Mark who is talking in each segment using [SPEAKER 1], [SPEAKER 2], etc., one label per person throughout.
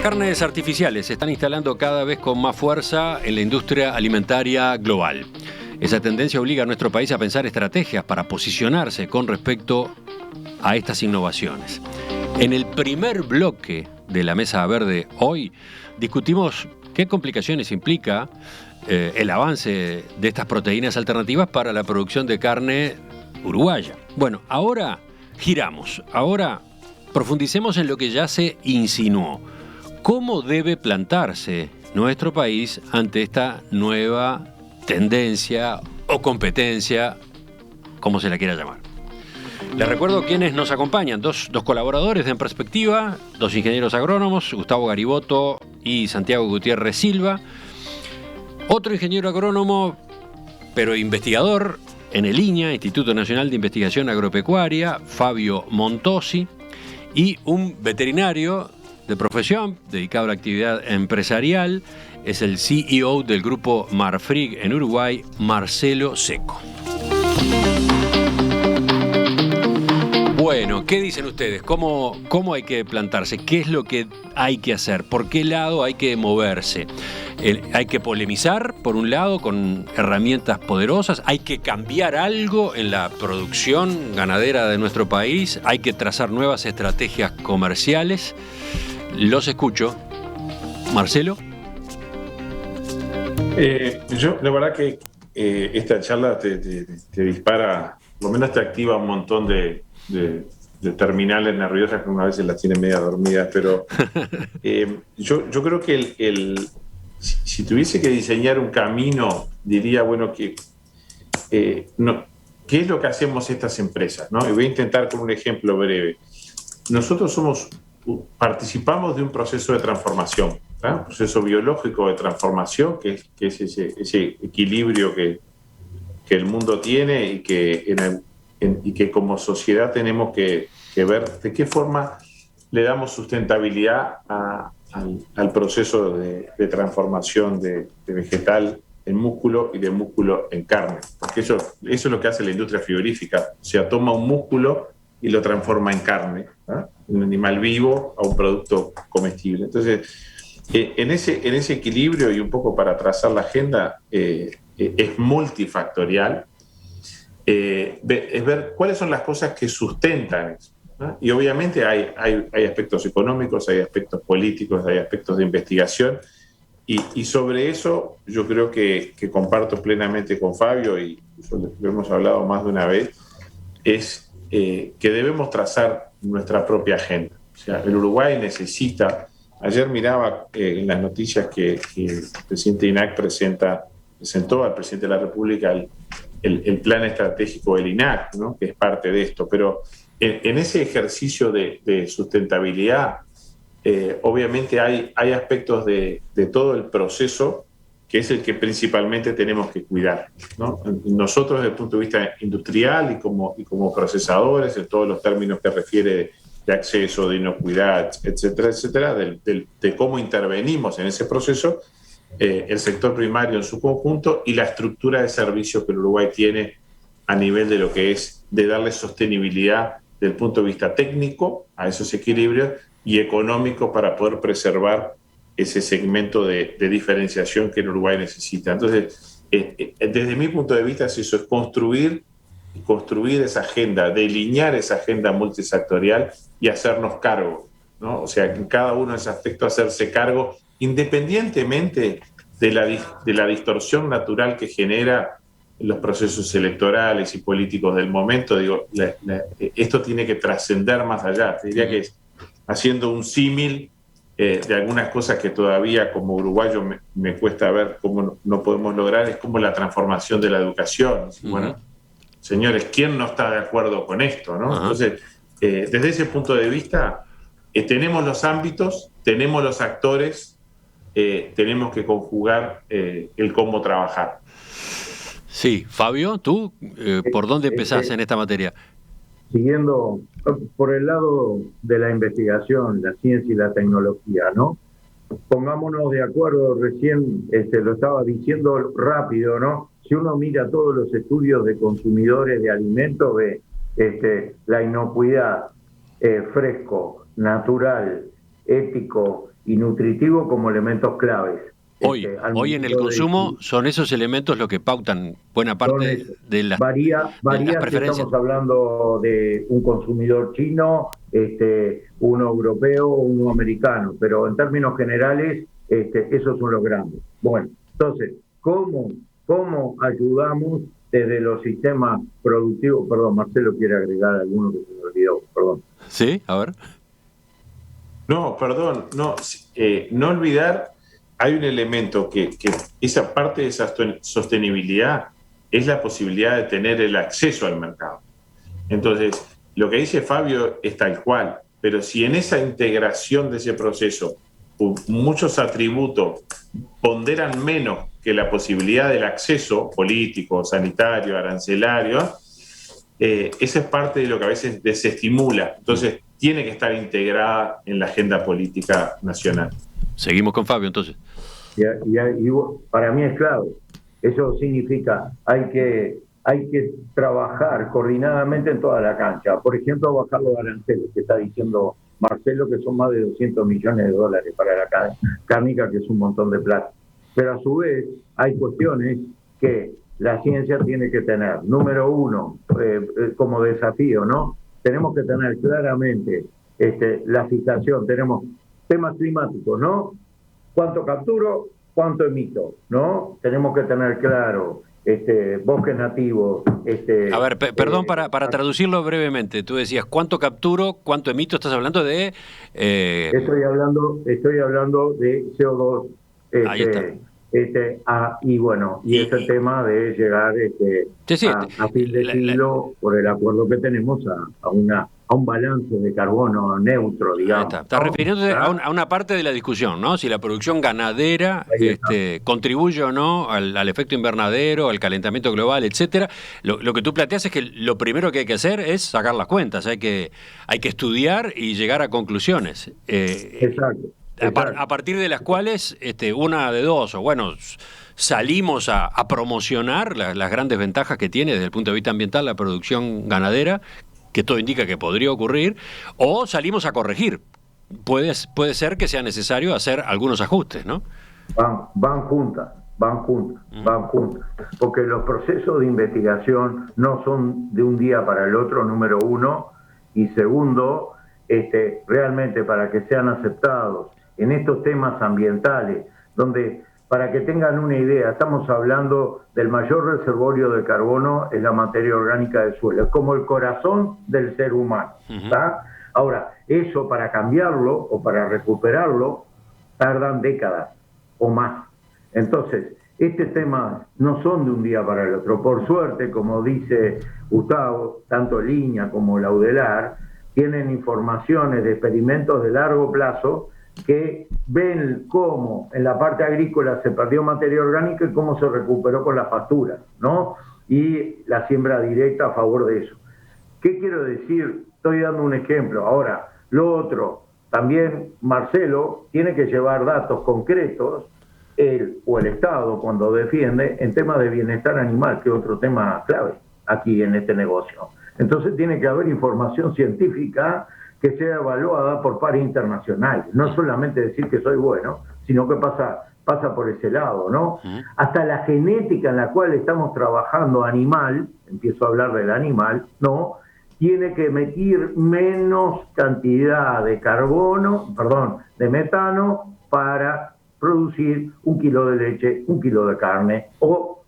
[SPEAKER 1] carnes artificiales se están instalando cada vez con más fuerza en la industria alimentaria global. Esa tendencia obliga a nuestro país a pensar estrategias para posicionarse con respecto a estas innovaciones. En el primer bloque de la Mesa Verde hoy discutimos qué complicaciones implica el avance de estas proteínas alternativas para la producción de carne uruguaya. Bueno, ahora giramos, ahora profundicemos en lo que ya se insinuó. ¿Cómo debe plantarse nuestro país ante esta nueva tendencia o competencia, como se la quiera llamar? Les recuerdo quienes nos acompañan, dos colaboradores de En Perspectiva, dos ingenieros agrónomos, Gustavo Gariboto y Santiago Gutiérrez Silva. Otro ingeniero agrónomo, pero investigador en el INAH, Instituto Nacional de Investigación Agropecuaria, Fabio Montosi, y un veterinario de profesión dedicado a la actividad empresarial, es el CEO del grupo Marfrig en Uruguay, Marcelo Seco. Bueno, ¿qué dicen ustedes? ¿Cómo hay que plantarse? ¿Qué es lo que hay que hacer? ¿Por qué lado hay que moverse? Hay que polemizar, por un lado, con herramientas poderosas. Hay que cambiar algo en la producción ganadera de nuestro país. Hay que trazar nuevas estrategias comerciales. Los escucho. Marcelo.
[SPEAKER 2] Yo, la verdad que esta charla te dispara, por lo menos te activa un montón de terminales nerviosas que una vez las tiene media dormidas, pero yo creo que si tuviese que diseñar un camino, diría, bueno, ¿qué es lo que hacemos estas empresas, ¿no? Y voy a intentar con un ejemplo breve. Nosotros participamos de un proceso de transformación, ¿no? Un proceso biológico de transformación, que es ese equilibrio que el mundo tiene y que como sociedad tenemos que ver de qué forma le damos sustentabilidad al proceso de transformación de vegetal en músculo y de músculo en carne. Porque eso es lo que hace la industria frigorífica. O sea, toma un músculo y lo transforma en carne, ¿no? Un animal vivo a un producto comestible. Entonces, en ese equilibrio y un poco para trazar la agenda, es multifactorial. Es ver cuáles son las cosas que sustentan eso, ¿no? Y obviamente hay aspectos económicos, hay aspectos políticos, hay aspectos de investigación, y sobre eso yo creo que comparto plenamente con Fabio, y lo hemos hablado más de una vez, es que debemos trazar nuestra propia agenda. O sea, el Uruguay necesita, ayer miraba en las noticias que el presidente INAC presentó al presidente de la República el plan estratégico del INAC, ¿no? Que es parte de esto, pero en ese ejercicio de sustentabilidad, obviamente hay aspectos de todo el proceso que es el que principalmente tenemos que cuidar, ¿no? Nosotros desde el punto de vista industrial y como procesadores, en todos los términos que refiere de acceso, de inocuidad, etcétera, etcétera, de cómo intervenimos en ese proceso, el sector primario en su conjunto y la estructura de servicios que el Uruguay tiene a nivel de lo que es de darle sostenibilidad desde el punto de vista técnico a esos equilibrios y económico para poder preservar ese segmento de diferenciación que el Uruguay necesita. Entonces, desde mi punto de vista, eso es construir esa agenda, delinear esa agenda multisectorial y hacernos cargo, ¿no? O sea, en cada uno de esos aspectos hacerse cargo, independientemente de la distorsión natural que genera los procesos electorales y políticos del momento. Digo, esto tiene que trascender más allá. Te diría que es haciendo un símil de algunas cosas que todavía como uruguayo me cuesta ver cómo no podemos lograr, es como la transformación de la educación. Bueno, señores, ¿quién no está de acuerdo con esto, ¿no? Entonces, desde ese punto de vista, tenemos los ámbitos, tenemos los actores, tenemos que conjugar el cómo trabajar.
[SPEAKER 1] Sí, Fabio, ¿tú por dónde empezás en esta materia?
[SPEAKER 3] Siguiendo por el lado de la investigación, la ciencia y la tecnología, ¿no? Pongámonos de acuerdo, recién lo estaba diciendo rápido, ¿no? Si uno mira todos los estudios de consumidores de alimentos, ve la inocuidad, fresco, natural, ético y nutritivo como elementos claves.
[SPEAKER 1] Hoy en el consumo son esos elementos lo que pautan buena parte de las
[SPEAKER 3] varía si estamos hablando de un consumidor chino, uno europeo o uno americano, pero en términos generales esos son los grandes. Bueno, entonces, ¿cómo ayudamos desde los sistemas productivos? Perdón, Marcelo quiere agregar alguno que se me olvidó, perdón.
[SPEAKER 1] Sí, a ver.
[SPEAKER 2] No, perdón, no olvidar, hay un elemento que esa parte de esa sostenibilidad es la posibilidad de tener el acceso al mercado. Entonces, lo que dice Fabio es tal cual, pero si en esa integración de ese proceso muchos atributos ponderan menos que la posibilidad del acceso político, sanitario, arancelario, esa es parte de lo que a veces desestimula. Entonces, tiene que estar integrada en la agenda política nacional.
[SPEAKER 1] Seguimos con Fabio, entonces.
[SPEAKER 3] Y para mí es clave. Eso significa hay que trabajar coordinadamente en toda la cancha. Por ejemplo, bajar los aranceles, que está diciendo Marcelo, que son más de 200 millones de dólares para la cárnica, que es un montón de plata. Pero a su vez hay cuestiones que la ciencia tiene que tener. Número uno, como desafío, ¿no? Tenemos que tener claramente la fijación. Tenemos temas climáticos, ¿no? ¿Cuánto capturo? ¿Cuánto emito? ¿No? Tenemos que tener claro bosques nativos.
[SPEAKER 1] A ver, perdón, para traducirlo brevemente, tú decías, ¿cuánto capturo? ¿Cuánto emito? ¿Estás hablando de...?
[SPEAKER 3] Estoy hablando de CO2.
[SPEAKER 1] Ahí está.
[SPEAKER 3] Y bueno, y ese tema de llegar a fin de siglo, por el acuerdo que tenemos, a un balance de carbono neutro, digamos.
[SPEAKER 1] Está refiriéndose a una parte de la discusión, ¿no? Si la producción ganadera contribuye o no al efecto invernadero, al calentamiento global, etcétera. Lo que tú planteas es que lo primero que hay que hacer es sacar las cuentas, hay que estudiar y llegar a conclusiones.
[SPEAKER 3] Exacto.
[SPEAKER 1] A partir de las cuales, una de dos, o bueno, salimos a promocionar las grandes ventajas que tiene desde el punto de vista ambiental la producción ganadera, que todo indica que podría ocurrir, o salimos a corregir. Puede ser que sea necesario hacer algunos ajustes, ¿no?
[SPEAKER 3] Van juntas, porque los procesos de investigación no son de un día para el otro, número uno, y segundo, realmente para que sean aceptados en estos temas ambientales, donde, para que tengan una idea, estamos hablando del mayor reservorio de carbono en la materia orgánica del suelo, es como el corazón del ser humano, ¿está? Ahora, eso para cambiarlo o para recuperarlo tardan décadas o más. Entonces, temas no son de un día para el otro. Por suerte, como dice Gustavo, tanto Liña como Laudelar tienen informaciones de experimentos de largo plazo que ven cómo en la parte agrícola se perdió materia orgánica y cómo se recuperó con las pasturas, ¿no? Y la siembra directa a favor de eso. ¿Qué quiero decir? Estoy dando un ejemplo. Ahora, lo otro, también Marcelo tiene que llevar datos concretos, él o el Estado cuando defiende, en temas de bienestar animal, que es otro tema clave aquí en este negocio. Entonces tiene que haber información científica que sea evaluada por pares internacionales. No solamente decir que soy bueno, sino que pasa por ese lado, ¿no? Hasta la genética en la cual estamos trabajando animal, empiezo a hablar del animal, ¿no? Tiene que emitir menos cantidad de de metano para producir 1 kilo de leche, 1 kilo de carne o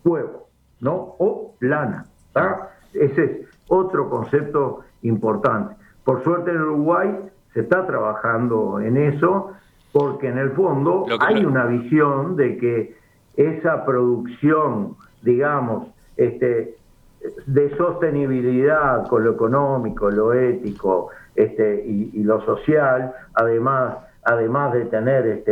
[SPEAKER 3] huevo, ¿no? O lana, ¿tá? Ese es otro concepto importante. Por suerte en Uruguay se está trabajando en eso, porque en el fondo hay una visión de que esa producción, digamos, de sostenibilidad con lo económico, lo ético y lo social, además de tener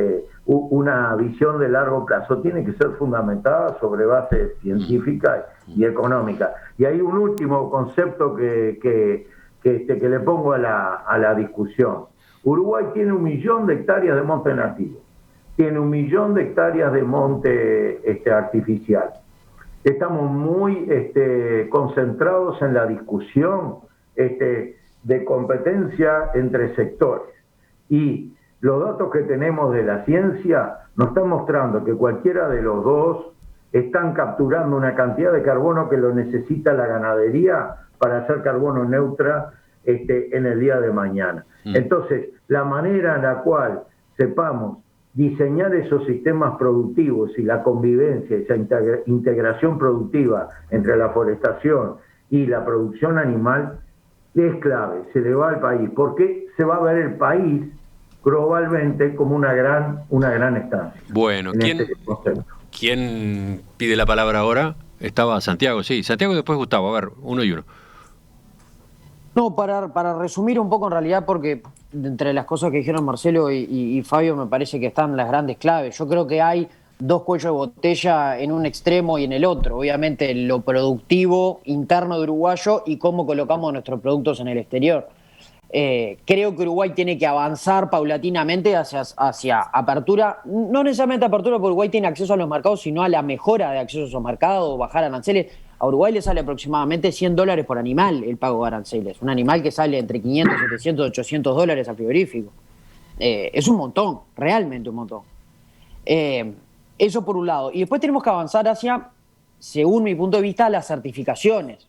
[SPEAKER 3] una visión de largo plazo, tiene que ser fundamentada sobre bases científicas y económicas. Y hay un último concepto que le pongo a la discusión. Uruguay tiene 1 millón de hectáreas de monte nativo, tiene 1 millón de hectáreas de monte artificial. Estamos muy concentrados en la discusión de competencia entre sectores y los datos que tenemos de la ciencia nos están mostrando que cualquiera de los dos están capturando una cantidad de carbono que lo necesita la ganadería para hacer carbono neutra en el día de mañana. Entonces, la manera en la cual sepamos diseñar esos sistemas productivos y la convivencia, esa integración productiva entre la forestación y la producción animal es clave, se le va al país, porque se va a ver el país globalmente como una gran estancia.
[SPEAKER 1] Bueno, ¿quién pide la palabra ahora? Estaba Santiago, sí. Santiago y después Gustavo, a ver, uno y uno.
[SPEAKER 4] No, para resumir un poco en realidad, porque entre las cosas que dijeron Marcelo y Fabio me parece que están las grandes claves. Yo creo que hay dos cuellos de botella en un extremo y en el otro. Obviamente lo productivo interno de uruguayo y cómo colocamos nuestros productos en el exterior. Creo que Uruguay tiene que avanzar paulatinamente hacia apertura, no necesariamente apertura porque Uruguay tiene acceso a los mercados, sino a la mejora de acceso a esos mercados, bajar aranceles. A Uruguay le sale aproximadamente $100 por animal el pago de aranceles. Un animal que sale entre 500, 700, 800 dólares al frigorífico. Es un montón, realmente un montón. Eso por un lado. Y después tenemos que avanzar hacia, según mi punto de vista, las certificaciones.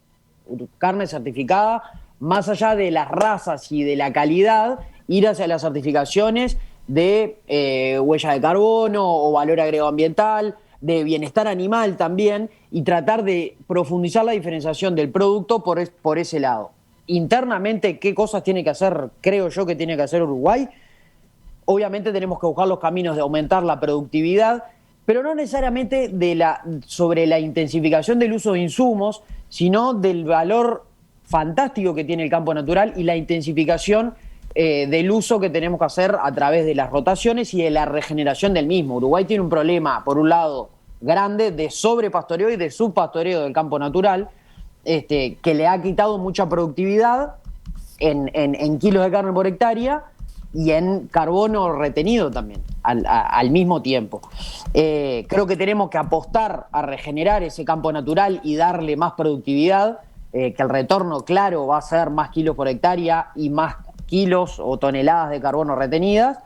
[SPEAKER 4] Carne certificada, más allá de las razas y de la calidad, ir hacia las certificaciones de huella de carbono o valor agregado ambiental, de bienestar animal también, y tratar de profundizar la diferenciación del producto por ese lado. Internamente, ¿qué cosas tiene que hacer, creo yo, que tiene que hacer Uruguay? Obviamente tenemos que buscar los caminos de aumentar la productividad, pero no necesariamente sobre la intensificación del uso de insumos, sino del valor fantástico que tiene el campo natural y la intensificación del uso que tenemos que hacer a través de las rotaciones y de la regeneración del mismo. Uruguay tiene un problema, por un lado, grande de sobrepastoreo y de subpastoreo del campo natural, que le ha quitado mucha productividad en kilos de carne por hectárea y en carbono retenido también, al mismo tiempo. Creo que tenemos que apostar a regenerar ese campo natural y darle más productividad, que el retorno, claro, va a ser más kilos por hectárea y más kilos o toneladas de carbono retenidas,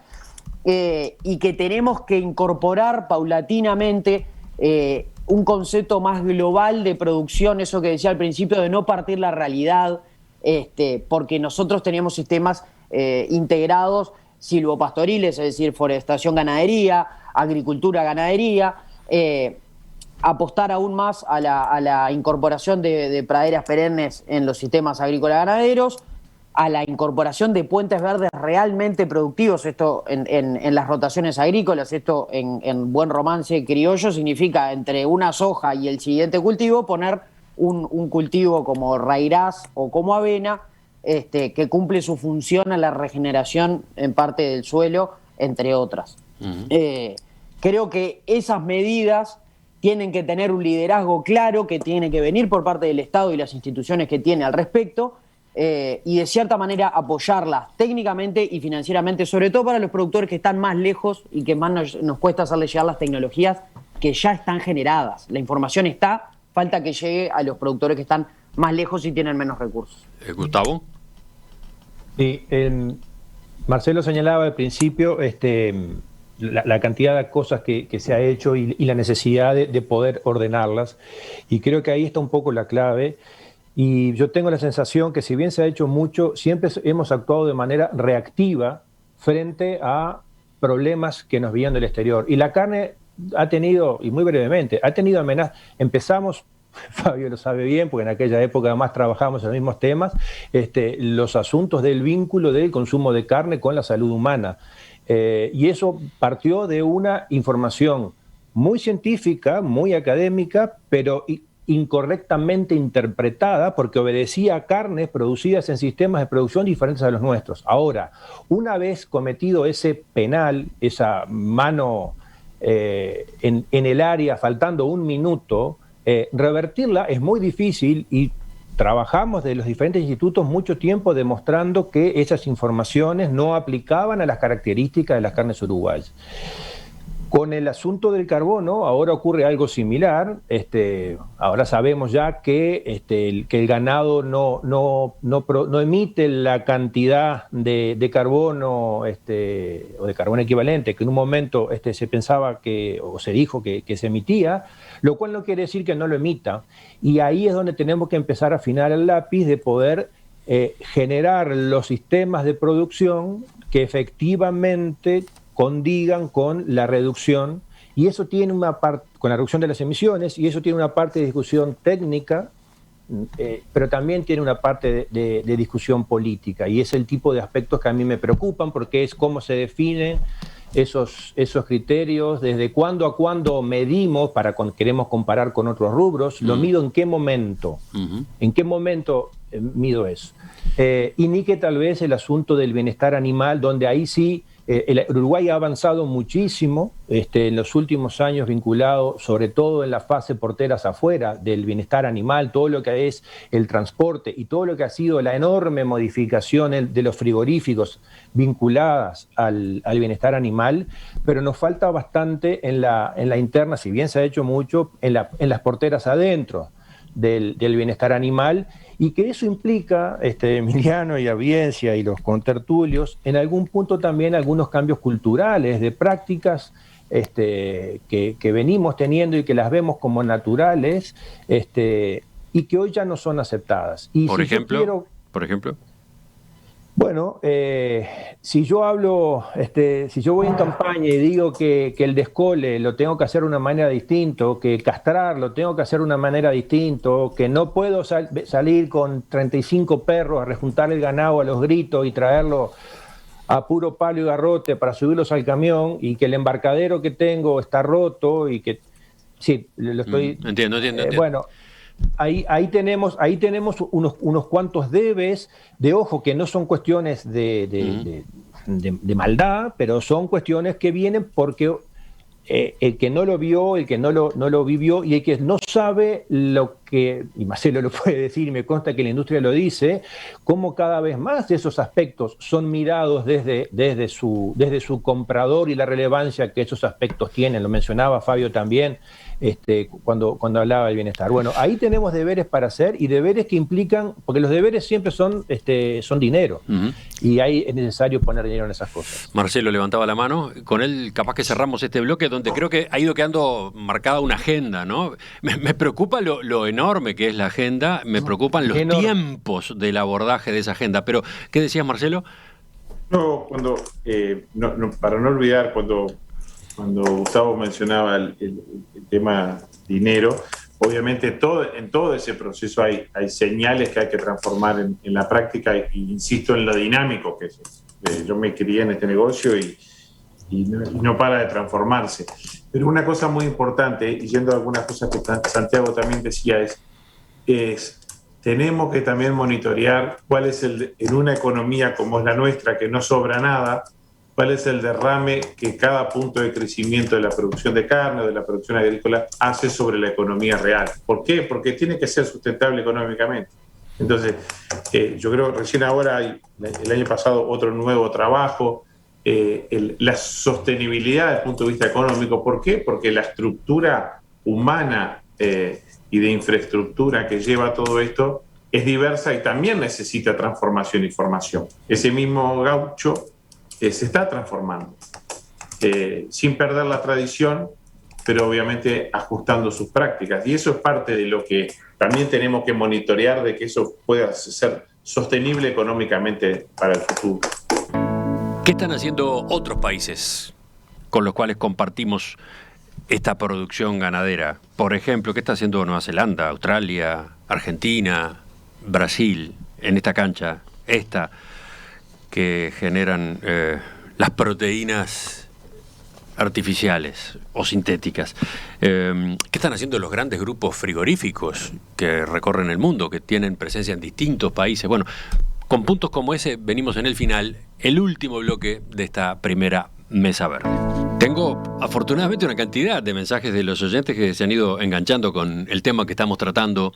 [SPEAKER 4] y que tenemos que incorporar paulatinamente un concepto más global de producción, eso que decía al principio, de no partir la realidad, porque nosotros tenemos sistemas integrados silvopastoriles, es decir, forestación, ganadería, agricultura, ganadería, apostar aún más a la incorporación de praderas perennes en los sistemas agrícolas ganaderos, a la incorporación de puentes verdes realmente productivos. Esto en las rotaciones agrícolas, esto en buen romance criollo significa entre una soja y el siguiente cultivo poner un cultivo como raíz o como avena, que cumple su función a la regeneración en parte del suelo, entre otras. Creo que esas medidas tienen que tener un liderazgo claro que tiene que venir por parte del Estado y las instituciones que tiene al respecto, y de cierta manera apoyarlas técnicamente y financieramente, sobre todo para los productores que están más lejos y que más nos cuesta hacerles llegar las tecnologías que ya están generadas. La información está, falta que llegue a los productores que están más lejos y tienen menos recursos.
[SPEAKER 1] Gustavo.
[SPEAKER 5] Sí, Marcelo señalaba al principio la cantidad de cosas que se ha hecho y la necesidad de poder ordenarlas, y creo que ahí está un poco la clave. Y yo tengo la sensación que si bien se ha hecho mucho, siempre hemos actuado de manera reactiva frente a problemas que nos venían del exterior. Y la carne ha tenido, y muy brevemente, ha tenido amenazas. Empezamos, Fabio lo sabe bien, porque en aquella época además trabajamos en los mismos temas, los asuntos del vínculo del consumo de carne con la salud humana. Y eso partió de una información muy científica, muy académica, pero incorrectamente interpretada porque obedecía a carnes producidas en sistemas de producción diferentes a los nuestros. Ahora, una vez cometido ese penal, esa mano en el área, faltando un minuto, revertirla es muy difícil, y trabajamos de los diferentes institutos mucho tiempo demostrando que esas informaciones no aplicaban a las características de las carnes uruguayas. Con el asunto del carbono, ahora ocurre algo similar. Ahora sabemos ya que el ganado no emite la cantidad de carbono o de carbono equivalente que en un momento se pensaba o se dijo que se emitía, lo cual no quiere decir que no lo emita. Y ahí es donde tenemos que empezar a afinar el lápiz de poder generar los sistemas de producción que efectivamente condigan con la reducción, y eso tiene una parte, con la reducción de las emisiones, y eso tiene una parte de discusión técnica, pero también tiene una parte de discusión política, y es el tipo de aspectos que a mí me preocupan, porque es cómo se definen esos criterios, desde cuándo a cuándo medimos, queremos comparar con otros rubros, lo mido en qué momento, mido eso. Y ni que tal vez el asunto del bienestar animal, donde ahí sí, el Uruguay ha avanzado muchísimo en los últimos años, vinculado sobre todo en la fase porteras afuera del bienestar animal, todo lo que es el transporte y todo lo que ha sido la enorme modificación de los frigoríficos vinculadas al bienestar animal, pero nos falta bastante en la interna, si bien se ha hecho mucho, en las porteras adentro del bienestar animal, y que eso implica, Emiliano y audiencia y los contertulios, en algún punto también algunos cambios culturales, de prácticas que venimos teniendo y que las vemos como naturales, y que hoy ya no son aceptadas. Y
[SPEAKER 1] por ejemplo.
[SPEAKER 5] Bueno, si yo hablo, si yo voy en campaña y digo que el descole lo tengo que hacer de una manera distinta, que castrar lo tengo que hacer de una manera distinta, que no puedo salir con 35 perros a rejuntar el ganado a los gritos y traerlo a puro palo y garrote para subirlos al camión, y que el embarcadero que tengo está roto y que... Sí, lo estoy...
[SPEAKER 1] Entiendo.
[SPEAKER 5] Bueno... Ahí tenemos unos cuantos debes, de ojo, que no son cuestiones de maldad, pero son cuestiones que vienen porque el que no lo vio, el que no lo vivió, y el que no sabe lo que, y Marcelo lo puede decir, y me consta que la industria lo dice, cómo cada vez más de esos aspectos son mirados desde su comprador y la relevancia que esos aspectos tienen. Lo mencionaba Fabio también, cuando hablaba del bienestar. Bueno, ahí tenemos deberes para hacer, y deberes que implican, porque los deberes siempre son dinero, y ahí es necesario poner dinero en esas cosas.
[SPEAKER 1] Marcelo levantaba la mano, con él capaz que cerramos este bloque donde creo que ha ido quedando marcada una agenda, ¿no? Me preocupa lo enorme que es la agenda, me preocupan los tiempos del abordaje de esa agenda, pero ¿qué decías, Marcelo?
[SPEAKER 2] No, para no olvidar, cuando Gustavo mencionaba el tema dinero, obviamente en todo ese proceso hay señales que hay que transformar en la práctica, y insisto en lo dinámico que es. Yo me crié en este negocio y no para de transformarse. Pero una cosa muy importante, y yendo a algunas cosas que Santiago también decía, es tenemos que también monitorear cuál es en una economía como es la nuestra, que no sobra nada, cuál es el derrame que cada punto de crecimiento de la producción de carne o de la producción agrícola hace sobre la economía real. ¿Por qué? Porque tiene que ser sustentable económicamente. Entonces, yo creo que recién ahora, el año pasado, otro nuevo trabajo, la sostenibilidad desde el punto de vista económico. ¿Por qué? Porque la estructura humana y de infraestructura que lleva todo esto es diversa y también necesita transformación y formación. Ese mismo gaucho se está transformando, sin perder la tradición, pero obviamente ajustando sus prácticas. Y eso es parte de lo que también tenemos que monitorear, de que eso pueda ser sostenible económicamente para el futuro.
[SPEAKER 1] ¿Qué están haciendo otros países con los cuales compartimos esta producción ganadera? Por ejemplo, ¿qué está haciendo Nueva Zelanda, Australia, Argentina, Brasil en esta cancha, que generan las proteínas artificiales o sintéticas? ¿Qué están haciendo los grandes grupos frigoríficos que recorren el mundo, que tienen presencia en distintos países? Bueno, con puntos como ese venimos en el final, el último bloque de esta primera Mesa Verde. Tengo afortunadamente una cantidad de mensajes de los oyentes que se han ido enganchando con el tema que estamos tratando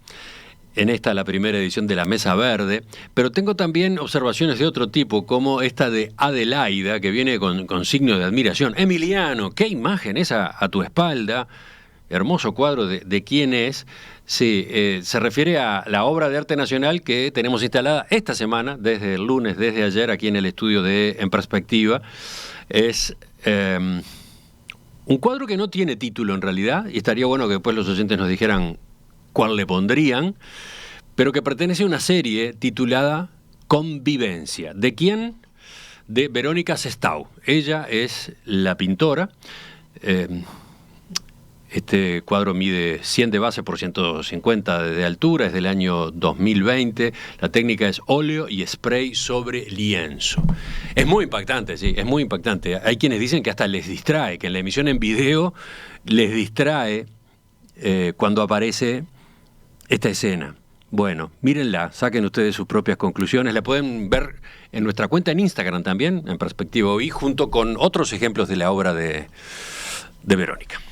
[SPEAKER 1] en esta la primera edición de La Mesa Verde, pero tengo también observaciones de otro tipo, como esta de Adelaida, que viene con signo de admiración. Emiliano, qué imagen esa a tu espalda, hermoso cuadro de quién es. Sí, se refiere a la obra de arte nacional que tenemos instalada esta semana, desde el lunes, desde ayer, aquí en el estudio de En Perspectiva. Es un cuadro que no tiene título en realidad, y estaría bueno que después los oyentes nos dijeran cuál le pondrían, pero que pertenece a una serie titulada Convivencia. ¿De quién? De Verónica Sestau. Ella es la pintora. Este cuadro mide 100 de base por 150 de altura, es del año 2020. La técnica es óleo y spray sobre lienzo. Es muy impactante, sí, es muy impactante. Hay quienes dicen que hasta les distrae, que en la emisión en video les distrae cuando aparece esta escena. Bueno, mírenla, saquen ustedes sus propias conclusiones. La pueden ver en nuestra cuenta en Instagram también, en Perspectiva Hoy, junto con otros ejemplos de la obra de Verónica.